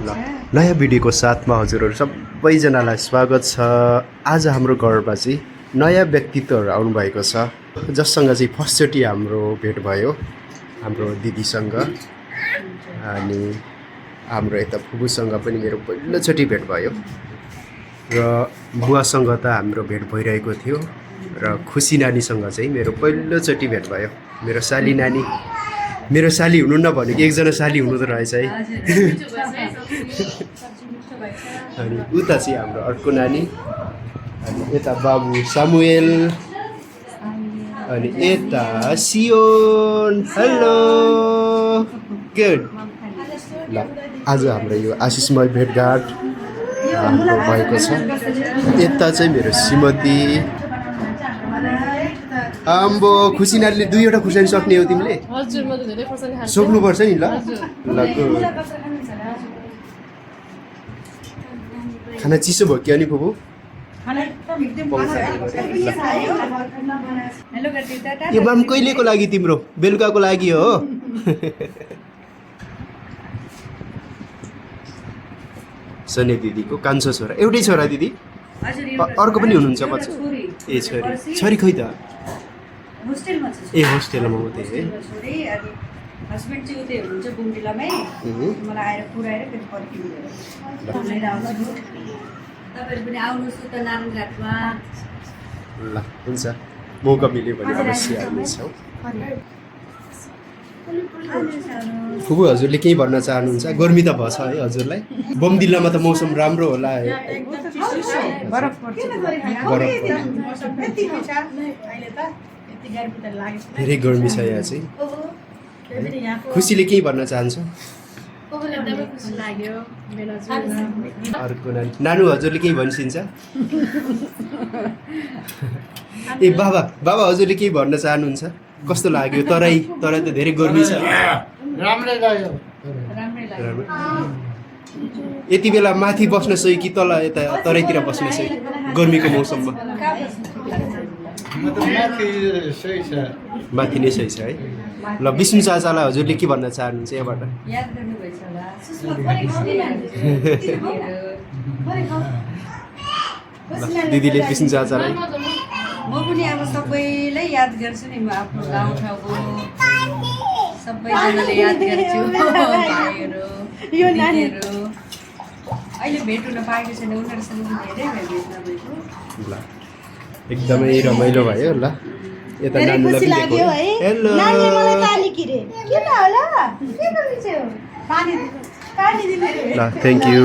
ल नयाँ भिडियोको साथमा हजुरहरू सबैजनालाई स्वागत छ। आज हाम्रो घरमा चाहिँ नयाँ व्यक्तित्वहरू आउनुभएको छ, जससँग चाहिँ फर्स्टचोटि हाम्रो भेट भयो हाम्रो दिदीसँग, अनि हाम्रो यता फुपूसँग पनि मेरो पहिलोचोटि भेट भयो र बुवासँग त हाम्रो भेट भइरहेको थियो र खुसी नानीसँग चाहिँ मेरो पहिलोचोटि भेट भयो। मेरो साली नानी, मेरो साली हुनुहुन्न भनेको एकजना साली हुनुहुँदो रहेछ है। अनि उता चाहिँ हाम्रो अर्को नानी, अनि यता बाबु सामुएल, अनि यता सियोन। Hello, good. ल आज हाम्रो यो आशिषमय भेटघाट हाम्रो भएको छ। यता चाहिँ मेरो श्रीमती। आम्बो, खुसी नानीले 2वटा खुर्सानी सक्ने हो तिमीले? हजुर, म त धेरै खुर्सानी खान्छु। सक्नुपर्छ नि। ल ल, खाना चिसो भयो कि अनि फुपू? यो माम कहिलेको लागि तिम्रो? बेलुकाको लागि हो? सने दिदीको कान्छो छोरा, एउटै छोरा दिदी? अर्को पनि हुनुहुन्छ पछि? ए छोरी, छोरी खै त? ए होस्टेलमा मात्रै है। हस्बेन्ड चाहिँ उतै हुनुहुन्छ बुम्बिलामै, मलाई आएर पुऱ्याएर फेरि फर्किनु लिएर आउँछु। तपाईँहरू पनि आउनुहोस् त नारायणघाटमा। ल हुन्छ, मौका मिल्यो भने अवश्य आउनेछौँ। फुपू हजुरले केही भन्न चाहनुहुन्छ? गर्मी त भएछ है हजुरलाई? बमदिल्लामा त मौसम राम्रो होला है? बरफ पर्छ। धेरै गर्मी छ यहाँ चाहिँ। खुसीले केही भन्न चाहन्छ? अर्को नानु हजुरले केही भनिसिन्छ? ए बाबा, बाबा हजुरले केही भन्न चाहनुहुन्छ? कस्तो लाग्यो? तराई त धेरै गर्मी छ। राम्रै लाग्यो। यति बेला माथि बस्न सही कि तल यता तराईतिर बस्न सही गर्मीको मौसममा? माथि नै सही छ है। ल विष्णु चाचालाई हजुरले के भन्न चाहनुहुन्छ यहाँबाट? याद गर्नुभएछ होला। दिदीले विष्णु चाचालाई? म पनि अब सबैलाई याद गर्छु नि, म आफ्नो गाउँठाउँको सबैजनाले याद गर्छु। भाइहरू, दिदीहरू अहिले भेट हुन पाएको छैन, उनीहरूसँग धेरै भेट नभएको। ल एकदमै रमाइलो भयो। ल यता नानीलाई पनि देखो। हेलो, ल थ्याङ्क यू।